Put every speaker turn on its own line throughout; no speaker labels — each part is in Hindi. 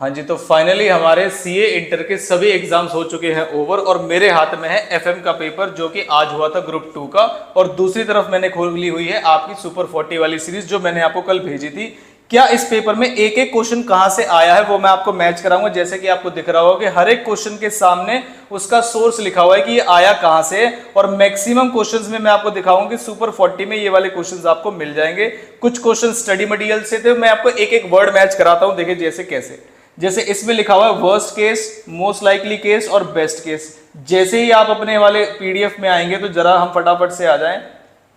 हाँ जी, तो फाइनली हमारे सीए इंटर के सभी एग्जाम्स हो चुके हैं ओवर और मेरे हाथ में है एफएम का पेपर जो कि आज हुआ था ग्रुप 2 का। और दूसरी तरफ मैंने खोल ली हुई है आपकी सुपर 40 वाली सीरीज जो मैंने आपको कल भेजी थी। क्या इस पेपर में एक एक क्वेश्चन कहां से आया है वो मैं आपको मैच कराऊंगा। जैसे कि आपको दिख रहा होगा कि हर एक क्वेश्चन के सामने उसका सोर्स लिखा हुआ है कि ये आया कहां से है। और मैक्सिमम क्वेश्चंस में मैं आपको दिखाऊंगा कि सुपर 40 में ये वाले क्वेश्चंस आपको मिल जाएंगे। कुछ क्वेश्चन स्टडी मटेरियल से थे, मैं आपको एक एक वर्ड मैच कराता हूं। देखिए जैसे कैसे, जैसे इसमें लिखा हुआ है worst case, most likely case और बेस्ट केस। जैसे ही आप अपने वाले पीडीएफ में आएंगे तो जरा हम फटाफट से आ जाएं।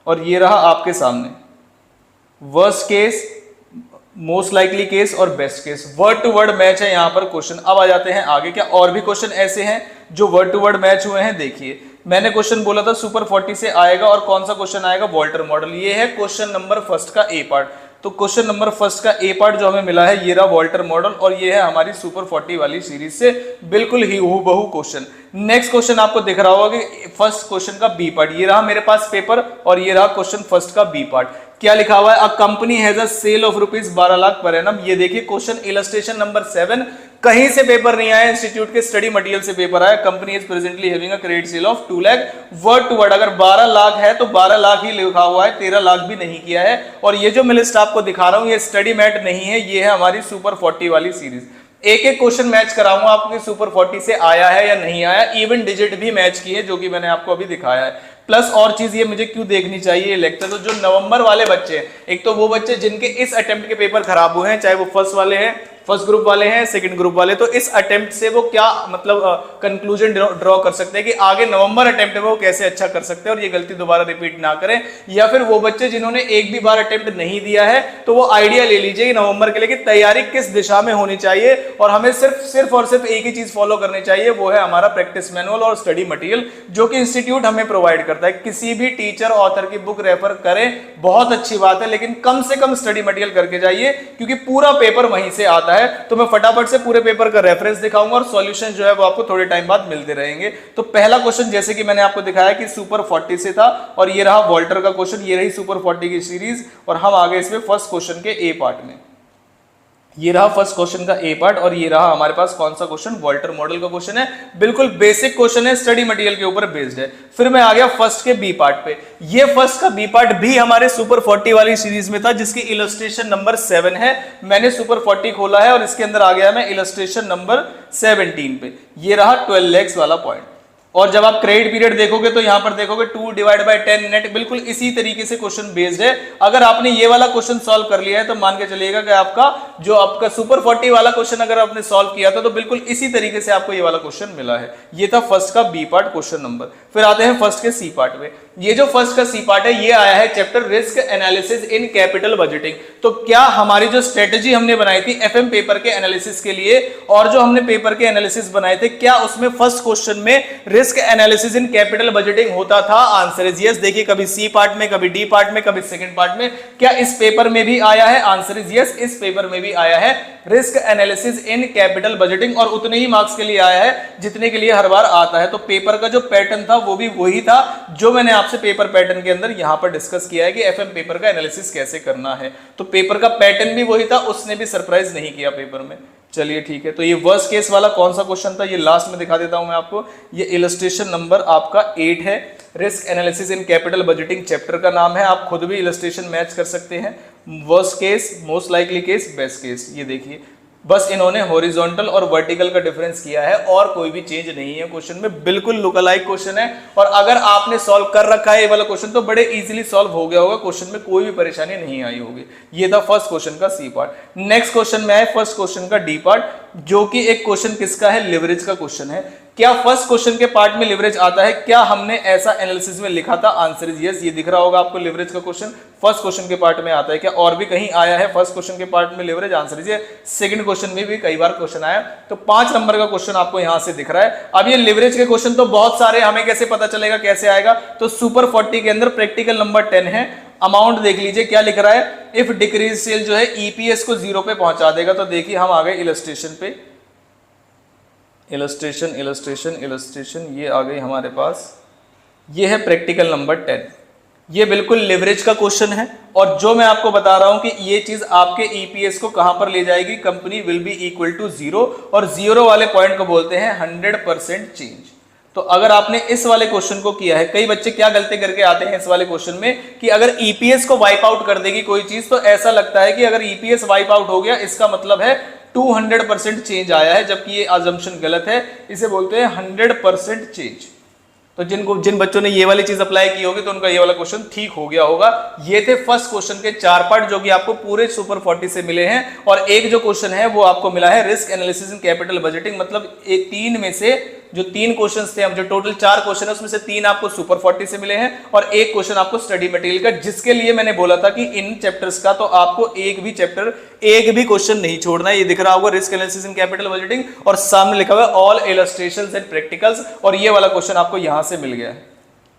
और ये रहा आपके सामने worst case, most likely case और best case, word to word match है यहां पर क्वेश्चन। अब आ जाते हैं आगे। क्या और भी क्वेश्चन ऐसे हैं जो वर्ड टू वर्ड मैच हुए हैं? देखिए मैंने क्वेश्चन बोला था सुपर 40 से आएगा और कौन सा क्वेश्चन आएगा? Walter model. ये है क्वेश्चन नंबर फर्स्ट का ए पार्ट। तो क्वेश्चन नंबर फर्स्ट का ए पार्ट जो हमें मिला है ये रहा वॉल्टर मॉडल और ये है हमारी सुपर 40 वाली सीरीज से बिल्कुल ही हूबहू क्वेश्चन। नेक्स्ट क्वेश्चन आपको दिख रहा होगा कि फर्स्ट क्वेश्चन का बी पार्ट। ये रहा मेरे पास पेपर और ये रहा क्वेश्चन फर्स्ट का बी पार्ट। क्या लिखा हुआ है? A company has a sale of rupees 12 lakh per annum. ये देखिए क्वेश्चन इलस्ट्रेशन नंबर 7। कहीं से पेपर नहीं आया, इंस्टीट्यूट के स्टडी मटेरियल से पेपर आया। Company is presently having a credit sale of 2 lakh. Word to word अगर 12 लाख है तो 12 लाख ही लिखा हुआ है, 13 लाख भी नहीं किया है। और ये जो मैं लिस्ट आपको दिखा रहा हूं ये स्टडी मैट नहीं है, ये है हमारी सुपर 40 वाली सीरीज। एक एक क्वेश्चन मैच कराऊंगा आपको सुपर 40 से आया है या नहीं आया। इवन डिजिट भी मैच किए जो कि मैंने आपको अभी दिखाया है। प्लस और चीज ये मुझे क्यों देखनी चाहिए लेक्चर, तो जो नवंबर वाले बच्चे हैं, एक तो वो बच्चे जिनके इस अटेम्प्ट के पेपर खराब हुए हैं, चाहे वो फर्स्ट वाले हैं, फर्स्ट ग्रुप वाले हैं, सेकंड ग्रुप वाले, तो इस अटेम्प्ट से वो क्या मतलब कंक्लूजन ड्रॉ कर सकते हैं कि आगे नवंबर अटेम्प्ट में वो कैसे अच्छा कर सकते हैं और ये गलती दोबारा रिपीट ना करें। या फिर वो बच्चे जिन्होंने एक भी बार अटेम्प्ट नहीं दिया है तो वो आइडिया ले लीजिए कि नवंबर के लिए कि तैयारी किस दिशा में होनी चाहिए। और हमें सिर्फ और सिर्फ एक ही चीज फॉलो करनी चाहिए, वो है हमारा प्रैक्टिस मैनुअल और स्टडी मटेरियल जो कि इंस्टीट्यूट हमें प्रोवाइड करता है। किसी भी टीचर ऑथर की बुक रेफर करें, बहुत अच्छी बात है, लेकिन कम से कम स्टडी मटेरियल करके जाइए क्योंकि पूरा पेपर वहीं से आता है। तो मैं फटाफट से पूरे पेपर का रेफरेंस दिखाऊंगा और सॉल्यूशन जो है वो आपको थोड़े टाइम बाद मिलते रहेंगे। तो पहला क्वेश्चन जैसे कि मैंने आपको दिखाया कि सुपर 40 से था और ये रहा वॉल्टर का क्वेश्चन, ये रही सुपर 40 की सीरीज। और हम आगे इसमें फर्स्ट क्वेश्चन के ए पार्ट में। ये रहा फर्स्ट क्वेश्चन का ए पार्ट और ये रहा हमारे पास कौन सा क्वेश्चन? वॉल्टर मॉडल का क्वेश्चन है। बिल्कुल बेसिक क्वेश्चन है, स्टडी मटेरियल के ऊपर बेस्ड है। फिर मैं आ गया फर्स्ट के बी पार्ट पे। ये फर्स्ट का बी पार्ट भी हमारे सुपर 40 वाली सीरीज में था जिसकी इलस्ट्रेशन नंबर 7 है। मैंने सुपर 40 खोला है और इसके अंदर आ गया मैं इलस्ट्रेशन नंबर 17 पे। ये रहा 12 लैक्स वाला पॉइंट। और जब आप क्रेडिट पीरियड देखोगे तो यहां पर देखोगे 2 डिवाइड बाय 10 नेट, बिल्कुल इसी तरीके से क्वेश्चन बेस्ड है। अगर आपने ये वाला क्वेश्चन सॉल्व कर लिया है तो मान के चलिएगा कि आपका सुपर 40 वाला क्वेश्चन अगर आपने सॉल्व किया था तो बिल्कुल इसी तरीके से आपको ये वाला क्वेश्चन मिला है। ये था फर्स्ट का बी पार्ट क्वेश्चन नंबर। फिर आते हैं फर्स्ट के सी पार्ट में। ये जो फर्स्ट का सी पार्ट है ये आया है chapter risk analysis in capital budgeting. तो क्या हमारी जो स्ट्रेटेजी हमने बनाई थी एफएम पेपर के एनालिसिस के लिए और जो हमने पेपर के एनालिसिस बनाए थे, क्या उसमें फर्स्ट क्वेश्चन में risk analysis in capital budgeting होता था? Answer is yes. देखिए कभी सी पार्ट में, कभी डी पार्ट में, कभी सेकंड पार्ट में। क्या इस पेपर में भी आया है? आंसर इज यस, इस पेपर में भी आया है risk analysis in capital budgeting और उतने ही मार्क्स के लिए आया है जितने के लिए हर बार आता है। तो पेपर का जो पैटर्न था वो भी वही था जो मैंने आपसे पेपर पैटर्न के अंदर यहां पर डिस्कस किया है कि एफएम पेपर का एनालिसिस कैसे करना है। तो पेपर का पैटर्न भी वही था, उसने भी सरप्राइज नहीं किया पेपर में। चलिए ठीक है, तो ये वर्स्ट केस वाला कौन सा क्वेश्चन था ये लास्ट में दिखा देता हूं मैं आपको। ये इलस्ट्रेशन नंबर आपका 8 है। Risk analysis in capital budgeting chapter का नाम है, आप खुद भी इलस्ट्रेशन मैच कर सकते हैं। Worst case, most likely case, best case. ये देखिए बस इन्होंने हॉरिजॉन्टल और वर्टिकल का डिफरेंस किया है और कोई भी चेंज नहीं है क्वेश्चन में। बिल्कुल लुक अलाइक क्वेश्चन है और अगर आपने सॉल्व कर रखा है ये वाला क्वेश्चन तो बड़े इजीली सॉल्व हो गया होगा, क्वेश्चन में कोई भी परेशानी नहीं आई होगी। ये था फर्स्ट क्वेश्चन का सी पार्ट। नेक्स्ट क्वेश्चन में आए फर्स्ट क्वेश्चन का डी पार्ट जो कि एक क्वेश्चन किसका है? लिवरेज का क्वेश्चन है। क्या फर्स्ट क्वेश्चन के पार्ट में लिवरेज आता है? क्या हमने ऐसा एनालिसिस में लिखा था? Answer is yes. ये दिख रहा होगा आपको लिवरेज का क्वेश्चन फर्स्ट क्वेश्चन के पार्ट में आता है। क्या और भी कहीं आया है फर्स्ट क्वेश्चन के पार्ट में leverage? Answer is yes. Second question में भी कई बार क्वेश्चन आया। तो 5 नंबर का क्वेश्चन आपको यहां से दिख रहा है। अब ये लिवरेज के क्वेश्चन तो बहुत सारे, हमें कैसे पता चलेगा कैसे आएगा? तो सुपर 40 के अंदर प्रैक्टिकल नंबर 10 है। अमाउंट देख लीजिए क्या लिख रहा है, इफ डिक्रीज सेल जो है ईपीएस को 0 पे पहुंचा देगा। तो देखिए हम आ गए इलस्ट्रेशन पे, इलस्ट्रेशन इलस्ट्रेशन इलस्ट्रेशन, ये आ गई हमारे पास, ये है प्रैक्टिकल नंबर 10। ये बिल्कुल लिवरेज का क्वेश्चन है और जो मैं आपको बता रहा हूं कि ये चीज आपके ईपीएस को कहां पर ले जाएगी, company will be equal to zero, और जीरो वाले पॉइंट को बोलते हैं 100% चेंज। तो अगर आपने इस वाले क्वेश्चन को किया है, कई बच्चे क्या गलती करके आते हैं इस वाले क्वेश्चन में कि अगर ईपीएस को वाइप आउट कर देगी कोई चीज तो ऐसा लगता है कि अगर ईपीएस वाइप आउट हो गया इसका मतलब है 200% चेंज आया है, जबकि ये अजम्पशन गलत है। इसे बोलते हैं 100% चेंज। तो जिन बच्चों ने ये वाली चीज अप्लाई की होगी तो उनका ये वाला क्वेश्चन ठीक हो गया होगा। ये थे फर्स्ट क्वेश्चन के 4 पार्ट जो कि आपको पूरे सुपर 40 से मिले हैं, और एक जो क्वेश्चन है वो आपको मिला है risk analysis in capital budgeting. मतलब एक 3 में से जो 3 क्वेश्चंस थे, अब जो टोटल 4 क्वेश्चन है उसमें से 3 आपको सुपर 40 से मिले हैं और एक क्वेश्चन आपको स्टडी मटेरियल का, जिसके लिए मैंने बोला था कि इन चैप्टर्स का तो आपको एक भी चैप्टर, एक भी क्वेश्चन नहीं छोड़ना है। ये दिख रहा होगा risk analysis in capital budgeting और सामने लिखा हुआ है ऑल इलस्ट्रेशंस एंड प्रैक्टिकल्स, और ये वाला क्वेश्चन आपको यहां से मिल गया है।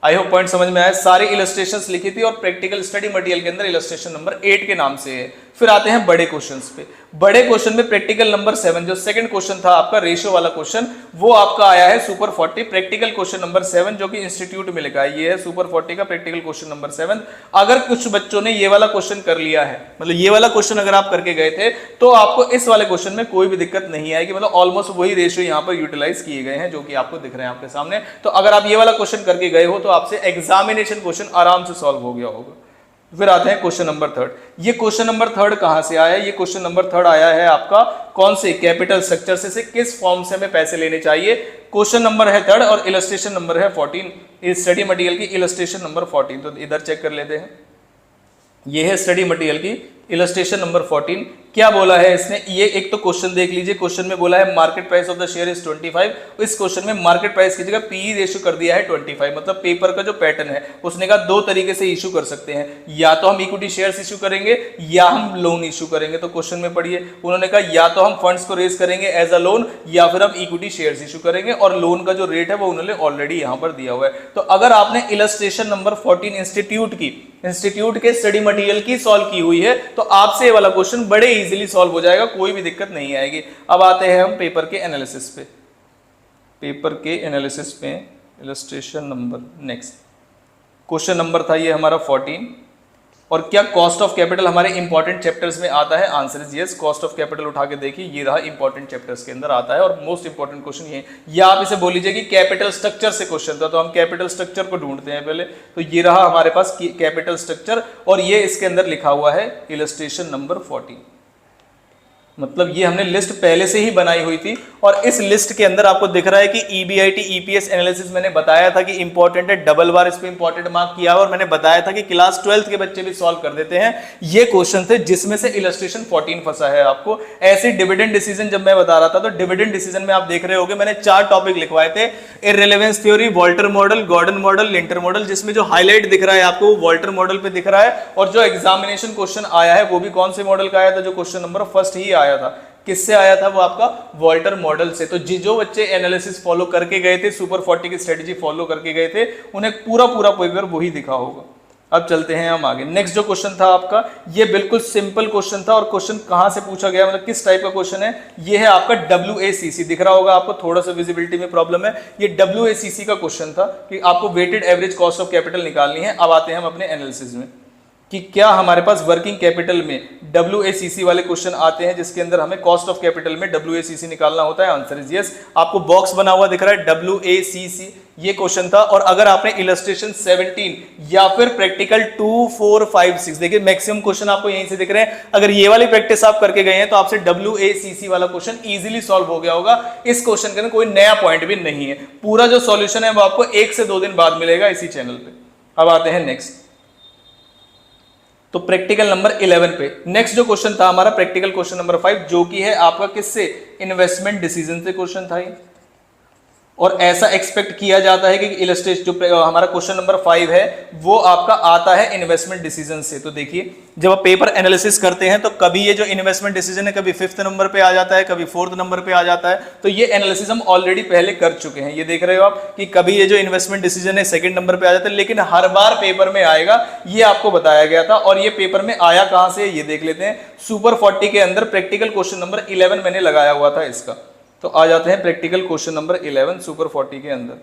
आई होप पॉइंट समझ में आया। सारी इलस्ट्रेशंस लिखी थी और प्रैक्टिकल स्टडी मटेरियल के अंदर इलस्ट्रेशन नंबर 8 के नाम से है। फिर आते हैं बड़े क्वेश्चंस पे। बड़े क्वेश्चन में प्रैक्टिकल नंबर 7 जो सेकंड क्वेश्चन था आपका रेशियो वाला क्वेश्चन, वो आपका आया है सुपर 40 प्रैक्टिकल क्वेश्चन नंबर 7 जो कि इंस्टीट्यूट में लिखा है। ये है सुपर 40 का प्रैक्टिकल क्वेश्चन नंबर 7। अगर कुछ बच्चों ने ये वाला क्वेश्चन कर लिया है, मतलब ये वाला क्वेश्चन अगर आप करके गए थे तो आपको इस वाले क्वेश्चन में कोई भी दिक्कत नहीं आएगी। मतलब ऑलमोस्ट वही रेशियो यहाँ पर यूटिलाइज किए गए हैं जो कि आपको दिख रहे हैं आपके सामने। तो अगर आप ये वाला क्वेश्चन करके गए हो तो आपसे एग्जामिनेशन क्वेश्चन आराम से सॉल्व हो गया होगा। फिर आते हैं क्वेश्चन नंबर 3। ये क्वेश्चन नंबर 3 कहां से आया? ये क्वेश्चन नंबर 3 आया है आपका कौन से कैपिटल स्ट्रक्चर से किस फॉर्म से हमें पैसे लेने चाहिए। क्वेश्चन नंबर है 3 और इलस्ट्रेशन नंबर है 14। इस स्टडी मटेरियल की इलस्ट्रेशन नंबर 14, तो इधर चेक कर लेते हैं। ये है स्टडी मटेरियल की इलस्ट्रेशन नंबर 14। क्या बोला है इसने? ये एक तो क्वेश्चन देख लीजिए। क्वेश्चन में बोला है market price of the share is 25। इस क्वेश्चन में मार्केट प्राइस की जगह पीई रेशियो कर दिया है 25। मतलब पेपर का जो पैटर्न है उसने कहा 2 तरीके से इशू कर सकते हैं, या तो हम इक्विटी शेयर्स इशू करेंगे या हम लोन इशू करेंगे। तो क्वेश्चन में पढ़िए, उन्होंने कहा या तो हम फंड्स को रेज करेंगे एज अ लोन या फिर हम इक्विटी शेयर्स इशू करेंगे, और लोन का जो रेट है वो उन्होंने ऑलरेडी यहां पर दिया हुआ है। तो अगर आपने इलस्ट्रेशन नंबर 14 इंस्टीट्यूट के स्टडी मटेरियल की सॉल्व की हुई है तो आपसे ये वाला क्वेश्चन बड़े इजीली सॉल्व हो जाएगा, कोई भी दिक्कत नहीं आएगी। अब आते हैं हम पेपर के एनालिसिस पे। Illustration number next question number था ये हमारा 14। और क्या कॉस्ट ऑफ कैपिटल हमारे इंपॉर्टेंट चैप्टर्स में आता है? Answer is yes. Cost of capital उठा के देखिए, ये रहा इंपॉर्टेंट चैप्टर्स के अंदर आता है और मोस्ट इंपॉर्टेंट क्वेश्चन ये है। या आप इसे बोल लीजिए कि कैपिटल स्ट्रक्चर से क्वेश्चन था, तो हम कैपिटल स्ट्रक्चर को ढूंढते हैं पहले। तो ये रहा हमारे पास कैपिटल स्ट्रक्चर और ये इसके अंदर लिखा हुआ है इलस्ट्रेशन नंबर 14। मतलब ये हमने लिस्ट पहले से ही बनाई हुई थी और इस लिस्ट के अंदर आपको दिख रहा है कि ईबीआईटी ईपीएस एनालिसिस मैंने बताया था कि इंपॉर्टेंट है, डबल बार इस पे इंपॉर्टेंट मार्क किया और मैंने बताया था कि क्लास 12th के बच्चे भी सॉल्व कर देते हैं। ये क्वेश्चन थे जिसमें से इलस्ट्रेशन 14 फंसा है आपको। ऐसे डिविडेंड डिसीजन जब मैं बता रहा था तो डिविडेंड डिसीजन में आप देख रहे होगे मैंने 4 टॉपिक लिखवाए थे, irrelevance theory, Walter model, Gordon model, Linter model, जिसमें जो हाईलाइट दिख रहा है आपको वॉल्टर मॉडल पे दिख रहा है। और जो एग्जामिनेशन क्वेश्चन आया है वो भी कौन से मॉडल का आया था? जो क्वेश्चन नंबर फर्स्ट ही आया था, किससे आया था? वो आपका वॉल्टर मॉडल से। तो जो बच्चे एनालिसिस फॉलो करके गए थे, सुपर 40 की स्ट्रेटजी फॉलो करके गए थे, उन्हें पूरा पेपर वही दिखा होगा। अब चलते हैं हम आगे। नेक्स्ट जो क्वेश्चन था आपका, ये बिल्कुल सिंपल क्वेश्चन था और क्वेश्चन कहां से पूछा गया, मतलब किस टाइप का क्वेश्चन है? ये है आपका WACC, दिख रहा होगा आपको, थोड़ा सा विजिबिलिटी में प्रॉब्लम है। ये WACC का क्वेश्चन था कि आपको weighted average cost of capital निकालनी है। अब आते हैं हम अपने एनालिसिस में कि क्या हमारे पास वर्किंग कैपिटल में WACC वाले क्वेश्चन आते हैं जिसके अंदर हमें कॉस्ट ऑफ कैपिटल में WACC निकालना होता है। Answer is yes. आपको बॉक्स बना हुआ दिख रहा है WACC, ये क्वेश्चन था। और अगर आपने इलस्ट्रेशन 17 या फिर प्रैक्टिकल 2, 4, 5, 6, देखिए मैक्सिमम क्वेश्चन आपको यहीं से दिख रहे हैं। अगर ये वाली प्रैक्टिस आप करके गए हैं तो आपसे WACC वाला क्वेश्चन इजीली सॉल्व हो गया होगा। इस क्वेश्चन के अंदर कोई नया पॉइंट भी नहीं है, पूरा जो सॉल्यूशन है वो आपको 1 से 2 दिन बाद मिलेगा इसी चैनल पे। अब आते हैं नेक्स्ट, तो प्रैक्टिकल नंबर 11 पे। नेक्स्ट जो क्वेश्चन था हमारा प्रैक्टिकल क्वेश्चन नंबर 5, जो कि है आपका किससे? इन्वेस्टमेंट डिसीजन से क्वेश्चन था ये। और ऐसा एक्सपेक्ट किया जाता है कि इलस्ट्रेशन जो हमारा क्वेश्चन नंबर 5 है वो आपका आता है इन्वेस्टमेंट डिसीजन से। तो देखिए जब आप पेपर एनालिसिस करते हैं तो कभी ये जो इन्वेस्टमेंट डिसीजन है कभी 5th नंबर पे आ जाता है, कभी 4th नंबर पे आ जाता है। तो ये एनालिसिस हम ऑलरेडी पहले कर चुके हैं। ये देख रहे हो आप कि कभी ये जो इन्वेस्टमेंट डिसीजन है 2nd नंबर पे आ जाता है, लेकिन हर बार पेपर में आएगा, ये आपको बताया गया था। और ये पेपर में आया कहां से ये देख लेते हैं। सुपर 40 के अंदर प्रैक्टिकल क्वेश्चन नंबर 11 मैंने लगाया हुआ था इसका। तो आ जाते हैं प्रैक्टिकल क्वेश्चन नंबर 11 सुपर 40 के अंदर।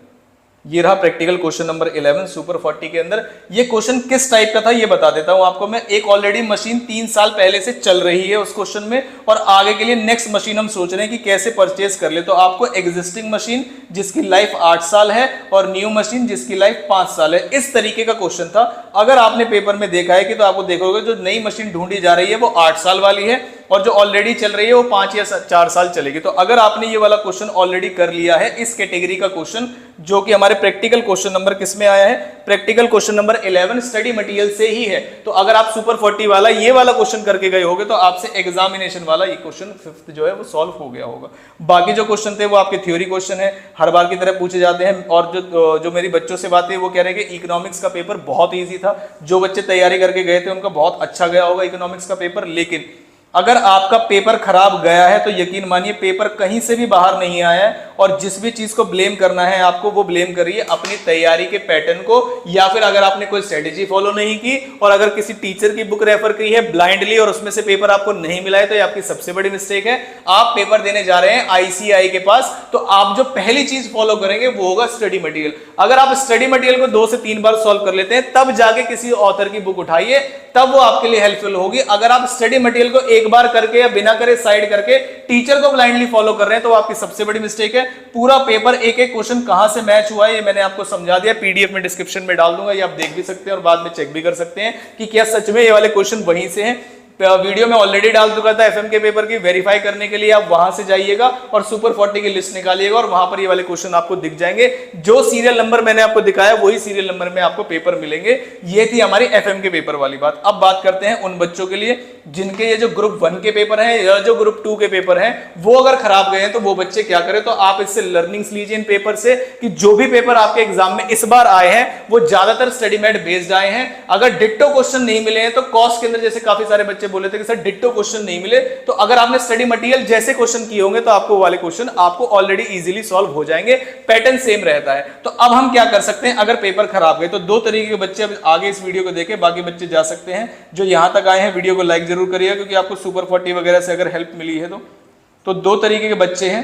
ये रहा प्रैक्टिकल क्वेश्चन नंबर 11 सुपर 40 के अंदर। ये क्वेश्चन किस टाइप का था ये बता देता हूं आपको मैं। एक ऑलरेडी मशीन 3 साल पहले से चल रही है उस क्वेश्चन में, और आगे के लिए नेक्स्ट मशीन हम सोच रहे हैं कि कैसे परचेज कर ले। तो आपको एग्जिस्टिंग मशीन जिसकी लाइफ 8 साल है और न्यू मशीन जिसकी लाइफ 5 साल है, इस तरीके का क्वेश्चन था। अगर आपने पेपर में देखा है कि तो आपको देखोगे जो नई मशीन ढूंढी जा रही है वो 8 साल वाली है और जो ऑलरेडी चल रही है वो 5 या 4 साल चलेगी। तो अगर आपने ये वाला क्वेश्चन ऑलरेडी कर लिया है इस कैटेगरी का क्वेश्चन, जो कि हमारे प्रैक्टिकल क्वेश्चन नंबर किस में आया है, practical question number 11 study material से ही है। तो अगर आप सुपर 40 वाला ये वाला क्वेश्चन करके गए होगे तो आपसे एग्जामिनेशन वाला ये क्वेश्चन 5th जो है वो सॉल्व हो गया होगा। बाकी जो क्वेश्चन थे वो आपके थ्योरी क्वेश्चन है, हर बार की तरह पूछे जाते हैं। और जो मेरी बच्चों से बात है वो कह रहे हैं कि इकोनॉमिक्स का पेपर बहुत ईजी था। जो बच्चे तैयारी करके गए थे उनका बहुत अच्छा गया होगा इकोनॉमिक्स का पेपर। लेकिन अगर आपका पेपर खराब गया है तो यकीन मानिए पेपर कहीं से भी बाहर नहीं आया है, और जिस भी चीज को ब्लेम करना है आपको वो ब्लेम करिए अपनी तैयारी के पैटर्न को, या फिर अगर आपने कोई स्ट्रेटेजी फॉलो नहीं की और अगर किसी टीचर की बुक रेफर की है ब्लाइंडली और उसमें से पेपर आपको नहीं मिला है तो ये आपकी सबसे बड़ी मिस्टेक है। आप पेपर देने जा रहे हैं आईसीआई के पास, तो आप जो पहली चीज फॉलो करेंगे वो होगा स्टडी मटेरियल। अगर आप स्टडी मटेरियल को 2 से 3 बार सॉल्व कर लेते हैं तब जाके किसी ऑथर की बुक उठाइए, तब वो आपके लिए हेल्पफुल होगी। अगर आप स्टडी मटेरियल को एक बार करके या बिना करे साइड करके टीचर को ब्लाइंडली फॉलो कर रहे हैं तो आपकी सबसे बड़ी मिस्टेक है। पूरा पेपर एक एक क्वेश्चन कहां से मैच हुआ है ये मैंने आपको समझा दिया, पीडीएफ में डिस्क्रिप्शन में डाल दूंगा, ये आप देख भी सकते हैं और बाद में चेक भी कर सकते हैं कि क्या सच में ये वाले क्वेश्चन वहीं से हैं। वीडियो में ऑलरेडी डाल चुका था एफएम के पेपर की, वेरीफाई करने के लिए आप वहां से जाइएगा और सुपर 40 की लिस्ट निकालिएगा और वहां पर ये वाले क्वेश्चन आपको दिख जाएंगे। जो सीरियल नंबर मैंने आपको दिखाया वही सीरियल नंबर में आपको पेपर मिलेंगे। ये थी हमारी एफएम के पेपर वाली बात। अब बात करते हैं उन बच्चों के लिए जिनके ये जो ग्रुप 1 के पेपर हैं या जो ग्रुप 2 के पेपर हैं वो अगर खराब गए हैं तो वो बच्चे क्या करें। तो आप इससे लर्निंग्स लीजिए इन पेपर से कि जो भी पेपर आपके एग्जाम में इस बार आए हैं वो ज्यादातर स्टडी मेड बेस्ड आए हैं। अगर डिट्टो क्वेश्चन नहीं मिले हैं तो कॉस्ट के अंदर जैसे काफी सारे बच्चे बोले थे कि सर डिट्टो क्वेश्चन नहीं मिले, तो अगर आपने स्टडी मटेरियल जैसे क्वेश्चन किए होंगे तो आपको वाले क्वेश्चन आपको ऑलरेडी इजीली सॉल्व हो जाएंगे, पैटर्न सेम रहता है। तो अब हम क्या कर सकते हैं अगर पेपर खराब गए। तो 2 तरीके के बच्चे अब आगे इस वीडियो को देखें, बाकी बच्चे जा सकते हैं। जो यहां तक आए हैं वीडियो को लाइक जरूर करिएगा क्योंकि आपको सुपर 40 वगैरह से अगर हेल्प मिली है तो 2 तरीके के बच्चे हैं।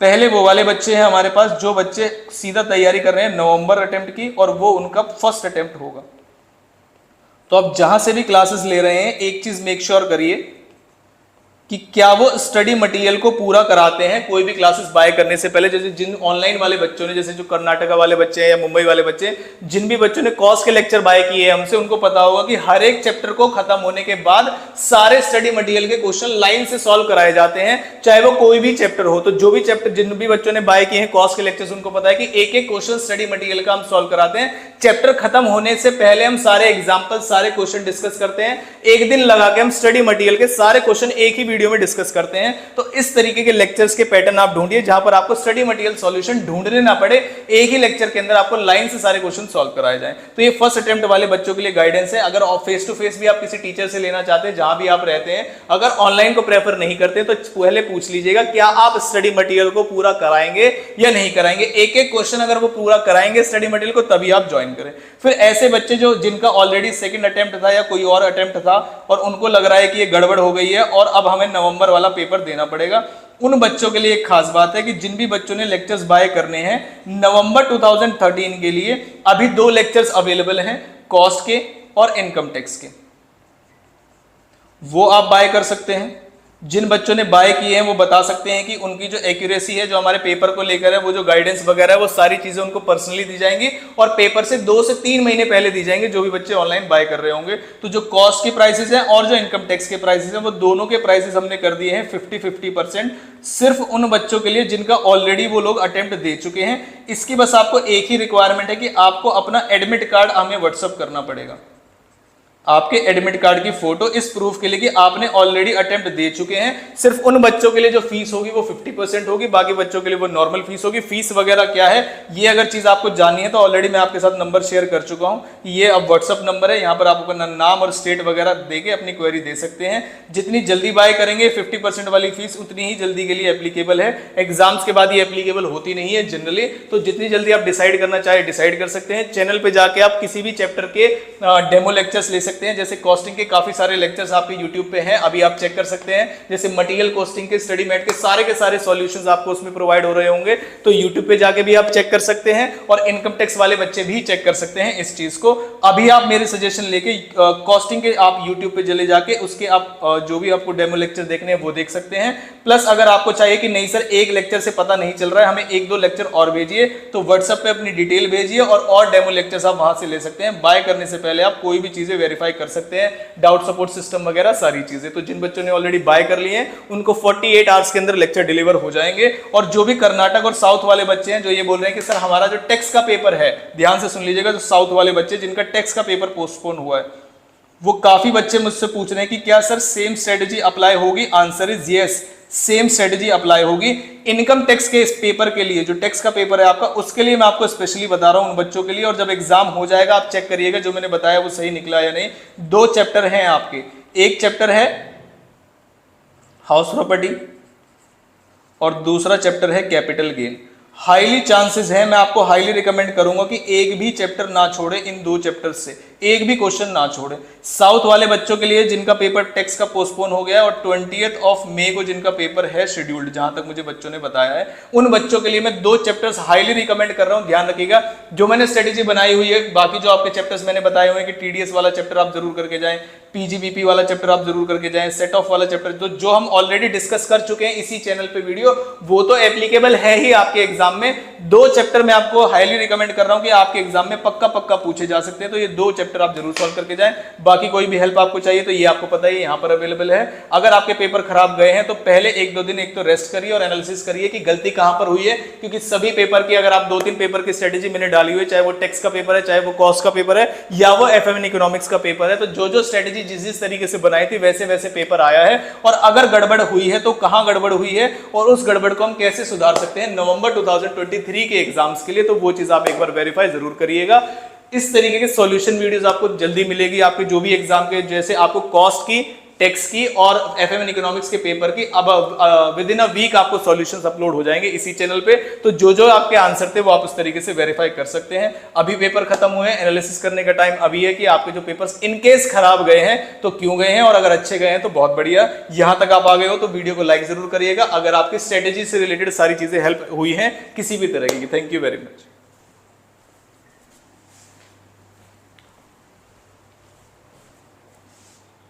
पहले वो वाले बच्चे हैं हमारे पास जो बच्चे सीधा तैयारी कर रहे हैं नवंबर अटेम्प्ट की और वो उनका फर्स्ट अटेम्प्ट होगा। तो आप जहां से भी क्लासेस ले रहे हैं एक चीज मेक श्योर करिए कि क्या वो स्टडी मटेरियल को पूरा कराते हैं कोई भी क्लासेस बाय करने से पहले। जैसे जिन ऑनलाइन वाले बच्चों ने, जैसे जो कर्नाटका वाले बच्चे हैं या मुंबई वाले बच्चे हैं, जिन भी बच्चों ने कॉस के लेक्चर बाय किए हैं हमसे, उनको पता होगा कि हर एक चैप्टर को खत्म होने के बाद सारे स्टडी मटेरियल के क्वेश्चन लाइन से सॉल्व कराए जाते हैं, चाहे वो कोई भी चैप्टर हो। तो जो भी चैप्टर जिन भी बच्चों ने बाय किए हैं कॉस के लेक्चर्स, उनको पता है कि एक एक क्वेश्चन स्टडी मटेरियल का हम सॉल्व कराते हैं। चैप्टर खत्म होने से पहले हम सारे एग्जाम्पल सारे क्वेश्चन डिस्कस करते हैं। एक दिन लगा के हम स्टडी मटेरियल के सारे क्वेश्चन एक ही वीडियो में डिस्कस करते हैं। तो इस तरीके के लेक्चर्स के पैटर्न आप ढूंढिए जहां पर आपको स्टडी मटेरियल सॉल्यूशन ढूंढने ना पड़े, एक ही लेक्चर के अंदर आपको लाइन से सारे क्वेश्चन सॉल्व कराए जाएं। तो ये फर्स्ट अटेम्प्ट वाले बच्चों के लिए गाइडेंस है। अगर फेस टू फेस भी आप किसी टीचर से लेना चाहते हैं जहां भी आप रहते हैं, अगर ऑनलाइन को प्रेफर नहीं करते तो पहले पूछ लीजिएगा क्या आप स्टडी मटेरियल को पूरा कराएंगे या नहीं कराएंगे। एक एक क्वेश्चन अगर वो पूरा कराएंगे स्टडी मटेरियल को तभी आप ज्वाइन करें। फिर ऐसे बच्चे जो जिनका ऑलरेडी सेकंड अटेम्प्ट था या कोई और अटेम्प्ट था और उनको लग रहा है कि ये गड़बड़ हो गई है और अब हमें नवंबर वाला पेपर देना पड़ेगा, उन बच्चों के लिए एक खास बात है कि जिन भी बच्चों ने लेक्चर्स बाय करने हैं नवंबर 2013 के लिए अभी 2 लेक्चर्स अवेलेबल हैं कॉस्ट के और इनकम टैक्स के, वो आप बाय कर सकते हैं। जिन बच्चों ने बाय किए हैं वो बता सकते हैं कि उनकी जो एक्यूरेसी है जो हमारे पेपर को लेकर है, वो जो गाइडेंस वगैरह है, वो सारी चीजें उनको पर्सनली दी जाएंगी और पेपर से 2 से 3 महीने पहले दी जाएंगे जो भी बच्चे ऑनलाइन बाय कर रहे होंगे। तो जो कॉस्ट की प्राइसेस हैं और जो इनकम टैक्स के प्राइसेस हैं वो दोनों के प्राइसेस हमने कर दिए हैं 50-50%, सिर्फ उन बच्चों के लिए जिनका ऑलरेडी वो लोग अटेम्प्ट दे चुके हैं। इसकी बस आपको एक ही रिक्वायरमेंट है कि आपको अपना एडमिट कार्ड हमें व्हाट्सअप करना पड़ेगा, आपके एडमिट कार्ड की फोटो, इस प्रूफ के लिए कि आपने ऑलरेडी अटेम्प्ट दे चुके हैं। सिर्फ उन बच्चों के लिए जो फीस होगी वो 50% होगी, बाकी बच्चों के लिए वो नॉर्मल फीस होगी। फीस वगैरह क्या है ये अगर चीज आपको जाननी है तो ऑलरेडी मैं आपके साथ नंबर शेयर कर चुका हूं, ये अब व्हाट्सअप नंबर है, यहां पर आप अपना नाम और स्टेट वगैरह देके अपनी क्वेरी दे सकते हैं। जितनी जल्दी बाय करेंगे 50% वाली फीस उतनी ही जल्दी के लिए एप्लीकेबल है। एग्जाम्स के बाद ये एप्लीकेबल होती नहीं है जनरली, तो जितनी जल्दी आप डिसाइड करना चाहे डिसाइड कर सकते हैं। चैनल पे जाके आप किसी भी चैप्टर के डेमो लेक्चर्स ले सकते हैं। जैसे कॉस्टिंग के काफी सारे लेक्चर्स आपके यूट्यूब पे हैं, अभी आप चेक कर सकते हैं। जैसे मटेरियल कॉस्टिंग के, स्टडी मैट के सारे सॉल्यूशंस आपको उसमें प्रोवाइड हो रहे होंगे, तो यूट्यूब पे जाके भी आप चेक कर सकते हैं और इनकम टैक्स वाले बच्चे भी चेक कर सकते हैं इस चीज को। अभी आप मेरे सजेशन लेके कॉस्टिंग के आप यूट्यूब पे चले जाके उसके आप जो भी आपको डेमो लेक्चर देखने हैं वो देख सकते हैं। प्लस अगर आपको चाहिए कि नहीं सर एक लेक्चर से पता नहीं चल रहा है, हमें 1-2 लेक्चर और भेजिए, तो व्हाट्सएप पे अपनी डिटेल भेजिए और डेमो लेक्चर्स आप वहां से ले सकते हैं। बाय करने से पहले आप कोई भी चीजें वेरीफाई कर सकते हैं, डाउट सपोर्ट सिस्टम वगैरह सारी चीजें। तो जिन बच्चों ने ऑलरेडी बाय कर लिए हैं उनको 48 आवर्स के अंदर लेक्चर डिलीवर हो जाएंगे। और जो भी कर्नाटक और साउथ वाले बच्चे हैं जो ये बोल रहे हैं कि सर हमारा जो टैक्स का पेपर है, ध्यान से सुन लीजिएगा, जो साउथ वाले बच्चे जिनका टैक्स का पेपर पोस्टपोन हुआ है, वो काफी बच्चे मुझसे पूछ रहे हैं कि क्या सर सेम स्ट्रेटजी अप्लाई होगी। Answer is yes, same strategy apply होगी। इनकम टैक्स के इस पेपर के लिए, जो टैक्स का पेपर है आपका, उसके लिए मैं आपको स्पेशली बता रहा हूं उन बच्चों के लिए। और जब एग्जाम हो जाएगा आप चेक करिएगा जो मैंने बताया वो सही निकला या नहीं। 2 चैप्टर हैं आपके, एक चैप्टर है हाउस प्रॉपर्टी और दूसरा चैप्टर है कैपिटल गेन। हाईली चांसेस है, मैं आपको हाईली रिकमेंड करूंगा कि एक भी चैप्टर ना छोड़े, इन 2 चैप्टर से एक भी क्वेश्चन ना छोड़े। साउथ वाले बच्चों के लिए जिनका पेपर टैक्स का पोस्टपोन हो गया है और 20 मई को जिनका पेपर है शेड्यूल्ड, जहां तक मुझे बच्चों ने बताया है, उन बच्चों के लिए मैं 2 चैप्टर्स हाईली रिकमेंड कर रहा हूं। ध्यान रखिएगा जो मैंने स्ट्रेटेजी बनाई हुई है, बाकी जो आपके चैप्टर्स मैंने बताए हुए हैं कि टीडीएस वाला चैप्टर आप जरूर करके जाएं, पीजीबीपी वाला चैप्टर आप जरूर करके जाएं, सेट ऑफ वाला चैप्टर तो जो हम ऑलरेडी डिस्कस कर चुके हैं इसी चैनल पे वीडियो, वो तो एप्लीकेबल है ही आपके एग्जाम में। 2 चैप्टर मैं आपको हाईली रिकमेंड कर रहा हूं कि आपके एग्जाम में पक्का पूछे जा सकते हैं, तो ये 2 चैप्टर आप जरूर सॉल्व करके जाएं। बाकी कोई भी हेल्प आपको चाहिए तो ये आपको पता ही यहाँ पर अवेलेबल है। अगर आपके पेपर खराब गए हैं तो पहले 1-2 दिन एक तो रेस्ट करिए और एनालिसिस करिए कि गलती कहां पर हुई है, क्योंकि सभी पेपर की अगर आप 2-3 पेपर की स्ट्रेटेजी मैंने डाली हुई है, चाहे वो टैक्स का पेपर है, चाहे वो कॉस्ट का पेपर है, या वो एफएम इकोनॉमिक्स का पेपर है, तो जो स्ट्रेटेजी जिस तरीके से बनाई थी वैसे पेपर आया है। और अगर गड़बड़ हुई है तो कहां गड़बड़ हुई है और उस गड़बड़ को हम कैसे सुधार सकते हैं नवंबर 2023 के एग्जाम्स के लिए, तो वो चीज आप एक बार वेरीफाई जरूर करिएगा। इस तरीके के सॉल्यूशन वीडियोस आपको जल्दी मिलेगी आपके जो भी एग्जाम के, जैसे आपको कॉस्ट की, टैक्स की और एफएम इकोनॉमिक्स के पेपर की अब विद इन अ वीक आपको सॉल्यूशंस अपलोड हो जाएंगे इसी चैनल पे। तो जो आपके आंसर थे वो आप उस तरीके से वेरीफाई कर सकते हैं। अभी पेपर खत्म हुए हैं, एनालिसिस करने का टाइम अभी है कि आपके जो पेपर्स इनकेस खराब गए हैं तो क्यों गए हैं, और अगर अच्छे गए हैं तो बहुत बढ़िया। यहां तक आप आ गए हो तो वीडियो को लाइक जरूर करिएगा अगर आपकी स्ट्रेटेजी से रिलेटेड सारी चीजें हेल्प हुई हैं किसी भी तरह की। Thank you very much.